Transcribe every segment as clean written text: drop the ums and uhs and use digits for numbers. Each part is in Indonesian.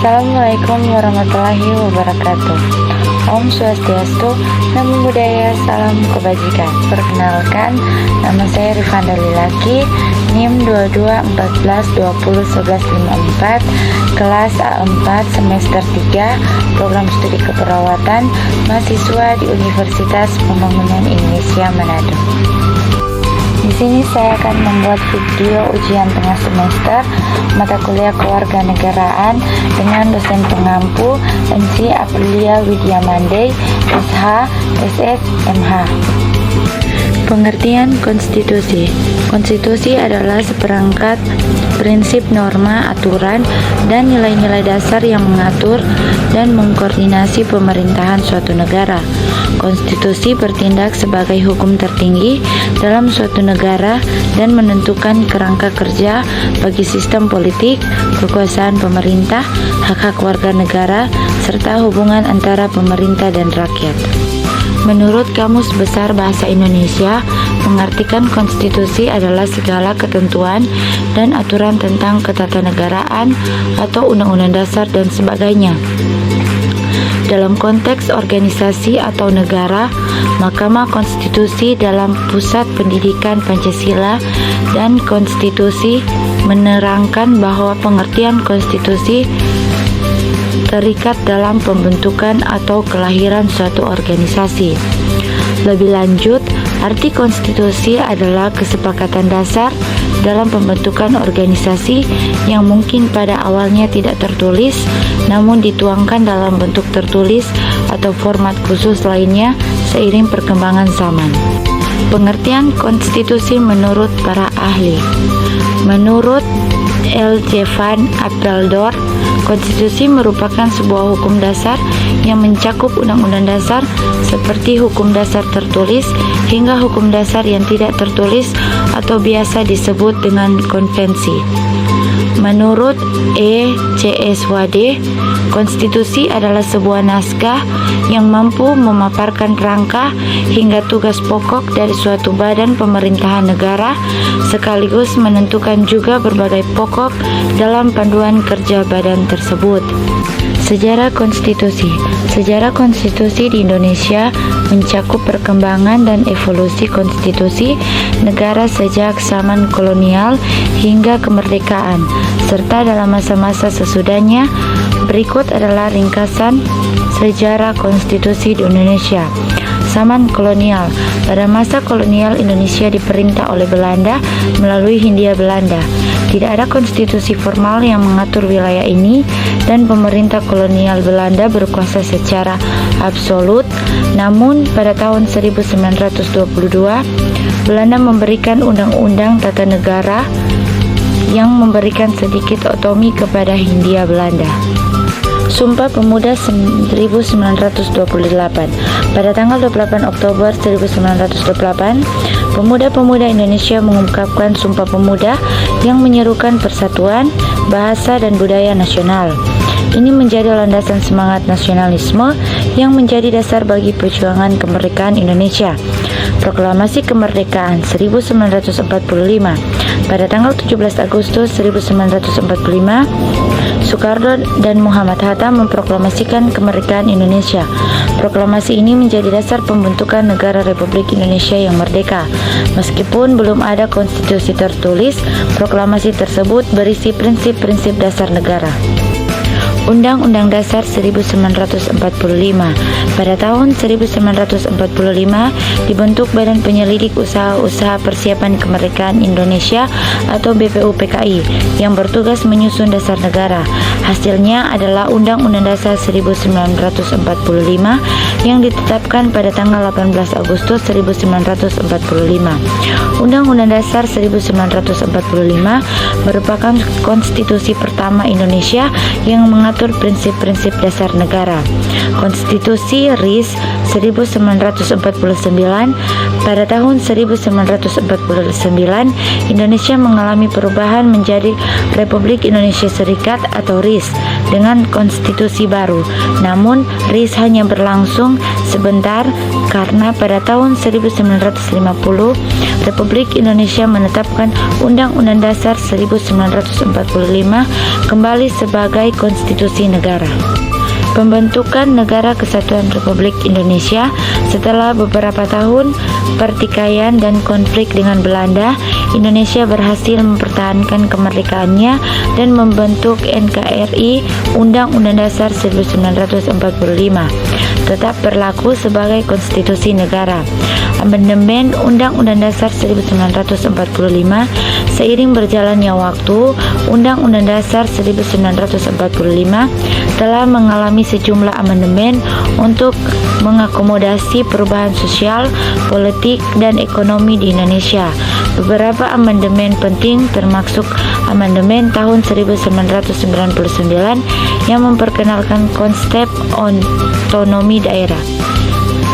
Assalamualaikum warahmatullahi wabarakatuh. Om Swastiastu, Namo Buddhaya, salam kebajikan. Perkenalkan, nama saya Rifanda Lilaki, NIM 2214201154, kelas A4 semester 3, program studi keperawatan, mahasiswa di Universitas Pembangunan Indonesia Manado. Di sini saya akan membuat video ujian tengah semester mata kuliah kewarganegaraan dengan dosen pengampu MC Aprilia Widiamande, SH, SS, MH. Pengertian konstitusi. Konstitusi adalah seperangkat prinsip, norma, aturan, dan nilai-nilai dasar yang mengatur dan mengkoordinasi pemerintahan suatu negara. Konstitusi bertindak sebagai hukum tertinggi dalam suatu negara dan menentukan kerangka kerja bagi sistem politik, kekuasaan pemerintah, hak-hak warga negara, serta hubungan antara pemerintah dan rakyat. Menurut Kamus Besar Bahasa Indonesia, mengartikan konstitusi adalah segala ketentuan dan aturan tentang ketatanegaraan atau undang-undang dasar dan sebagainya. Dalam konteks organisasi atau negara, Mahkamah Konstitusi dalam Pusat Pendidikan Pancasila dan Konstitusi menerangkan bahwa pengertian konstitusi terikat dalam pembentukan atau kelahiran suatu organisasi. Lebih lanjut, arti konstitusi adalah kesepakatan dasar dalam pembentukan organisasi yang mungkin pada awalnya tidak tertulis, namun dituangkan dalam bentuk tertulis atau format khusus lainnya seiring perkembangan zaman. Pengertian konstitusi menurut para ahli. Menurut L. J. Van Apeldoorn, konstitusi merupakan sebuah hukum dasar yang mencakup undang-undang dasar seperti hukum dasar tertulis hingga hukum dasar yang tidak tertulis atau biasa disebut dengan konvensi. Menurut E. C. S. Wade, konstitusi adalah sebuah naskah yang mampu memaparkan rangka hingga tugas pokok dari suatu badan pemerintahan negara, sekaligus menentukan juga berbagai pokok dalam panduan kerja badan tersebut. Sejarah konstitusi. Sejarah konstitusi di Indonesia mencakup perkembangan dan evolusi konstitusi negara sejak zaman kolonial hingga kemerdekaan, serta dalam masa-masa sesudahnya. Berikut adalah ringkasan sejarah konstitusi di Indonesia. Zaman kolonial. Pada masa kolonial, Indonesia diperintah oleh Belanda melalui Hindia Belanda. Tidak ada konstitusi formal yang mengatur wilayah ini dan pemerintah kolonial Belanda berkuasa secara absolut. Namun pada tahun 1922, Belanda memberikan undang-undang tata negara yang memberikan sedikit otonomi kepada Hindia Belanda. Sumpah Pemuda 1928. Pada tanggal 28 Oktober 1928, pemuda-pemuda Indonesia mengungkapkan Sumpah Pemuda yang menyerukan persatuan, bahasa, dan budaya nasional. Ini menjadi landasan semangat nasionalisme yang menjadi dasar bagi perjuangan kemerdekaan Indonesia. Proklamasi Kemerdekaan 1945. Pada tanggal 17 Agustus 1945, Soekarno dan Muhammad Hatta memproklamasikan kemerdekaan Indonesia. Proklamasi ini menjadi dasar pembentukan negara Republik Indonesia yang merdeka. Meskipun belum ada konstitusi tertulis, proklamasi tersebut berisi prinsip-prinsip dasar negara. Undang-Undang Dasar 1945. Pada tahun 1945 dibentuk Badan Penyelidik Usaha-Usaha Persiapan Kemerdekaan Indonesia atau BPUPKI yang bertugas menyusun dasar negara. Hasilnya adalah Undang-Undang Dasar 1945 yang ditetapkan pada tanggal 18 Agustus 1945. Undang-Undang Dasar 1945 merupakan konstitusi pertama Indonesia yang mengatur prinsip-prinsip dasar negara. Konstitusi RIS 1949. Pada tahun 1949, Indonesia mengalami perubahan menjadi Republik Indonesia Serikat atau RIS dengan konstitusi baru. Namun, RIS hanya berlangsung sebentar karena pada tahun 1950 Republik Republik Indonesia menetapkan Undang-Undang Dasar 1945 kembali sebagai konstitusi negara. Pembentukan Negara Kesatuan Republik Indonesia setelah beberapa tahun pertikaian dan konflik dengan Belanda, Indonesia berhasil mempertahankan kemerdekaannya dan membentuk NKRI. Undang-Undang Dasar 1945 tetap berlaku sebagai konstitusi negara. Amandemen Undang-Undang Dasar 1945 seiring berjalannya waktu, Undang-Undang Dasar 1945 telah mengalami sejumlah amandemen untuk mengakomodasi perubahan sosial, politik, dan ekonomi di Indonesia. Beberapa amandemen penting termasuk amandemen tahun 1999 yang memperkenalkan konsep otonomi daerah.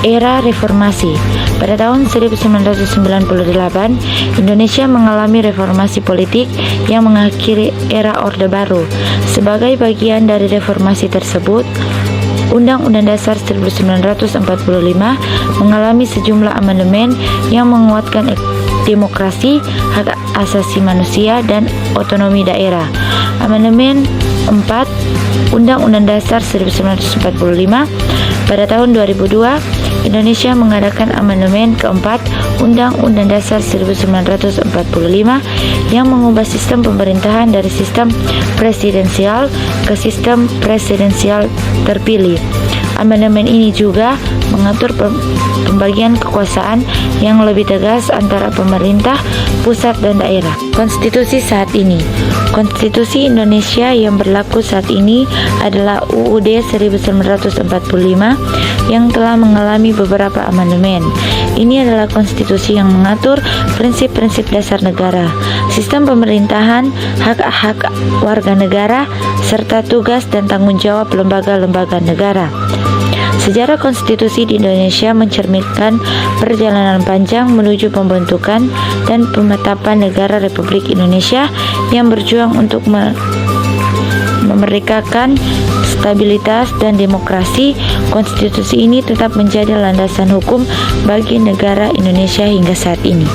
Era reformasi. Pada tahun 1998, Indonesia mengalami reformasi politik yang mengakhiri era Orde Baru. Sebagai bagian dari reformasi tersebut, Undang-Undang Dasar 1945 mengalami sejumlah amandemen yang menguatkan demokrasi, hak asasi manusia, dan otonomi daerah. Amandemen 4 Undang-Undang Dasar 1945. Pada tahun 2002, Indonesia mengadakan amandemen keempat Undang-Undang Dasar 1945 yang mengubah sistem pemerintahan dari sistem presidensial ke sistem presidensial terpilih. Amandemen ini juga mengatur pembagian kekuasaan yang lebih tegas antara pemerintah pusat dan daerah. Konstitusi saat ini. Konstitusi Indonesia yang berlaku saat ini adalah UUD 1945 yang telah mengalami beberapa amandemen. Ini adalah konstitusi yang mengatur prinsip-prinsip dasar negara, sistem pemerintahan, hak-hak warga negara, serta tugas dan tanggung jawab lembaga-lembaga negara. Sejarah konstitusi di Indonesia mencerminkan perjalanan panjang menuju pembentukan dan penetapan negara Republik Indonesia yang berjuang untuk memerdekakan stabilitas dan demokrasi. Konstitusi ini tetap menjadi landasan hukum bagi negara Indonesia hingga saat ini.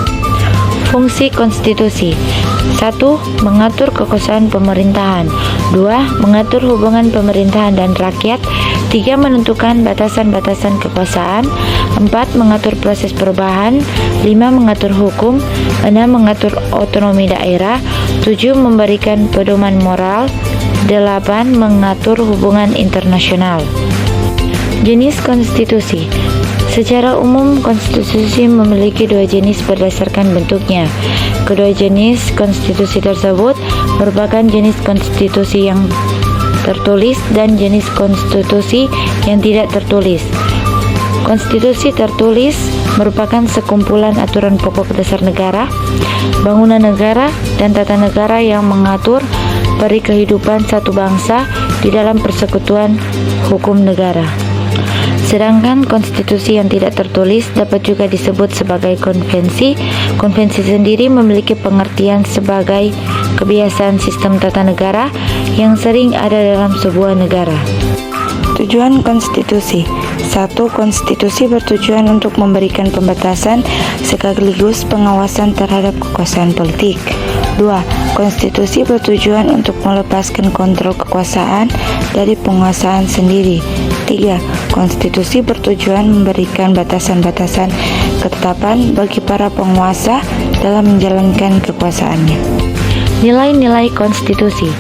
Fungsi konstitusi. 1. Mengatur kekuasaan pemerintahan. 2. Mengatur hubungan pemerintahan dan rakyat. 3. Menentukan batasan-batasan kekuasaan. 4. Mengatur proses perubahan. 5. Mengatur hukum. 6. Mengatur otonomi daerah. 7. Memberikan pedoman moral. 8. Mengatur hubungan internasional. Jenis konstitusi. Secara umum, konstitusi memiliki dua jenis berdasarkan bentuknya. Kedua jenis konstitusi tersebut merupakan jenis konstitusi yang tertulis dan jenis konstitusi yang tidak tertulis. Konstitusi tertulis merupakan sekumpulan aturan pokok dasar negara, bangunan negara, dan tata negara yang mengatur peri kehidupan satu bangsa di dalam persekutuan hukum negara. Sedangkan konstitusi yang tidak tertulis dapat juga disebut sebagai konvensi. Konvensi sendiri memiliki pengertian sebagai kebiasaan sistem tata negara yang sering ada dalam sebuah negara. Tujuan konstitusi. 1. Konstitusi bertujuan untuk memberikan pembatasan sekaligus pengawasan terhadap kekuasaan politik. 2. Konstitusi bertujuan untuk melepaskan kontrol kekuasaan dari penguasaan sendiri. 3. Konstitusi bertujuan memberikan batasan-batasan ketetapan bagi para penguasa dalam menjalankan kekuasaannya. Nilai-nilai konstitusi.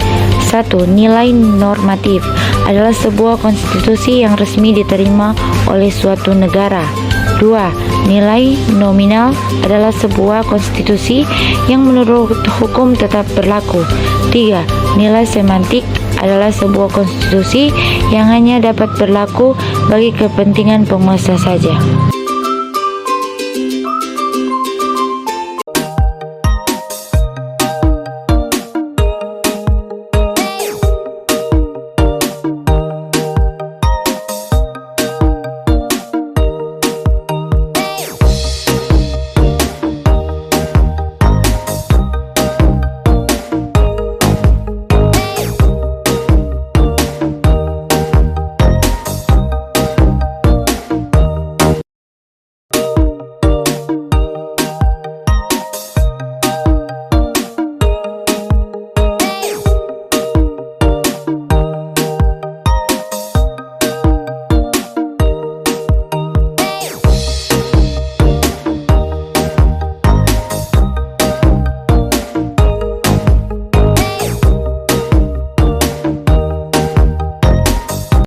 1. Nilai normatif adalah sebuah konstitusi yang resmi diterima oleh suatu negara. 2. Nilai nominal adalah sebuah konstitusi yang menurut hukum tetap berlaku. 3. Nilai semantik adalah sebuah konstitusi yang hanya dapat berlaku bagi kepentingan penguasa saja.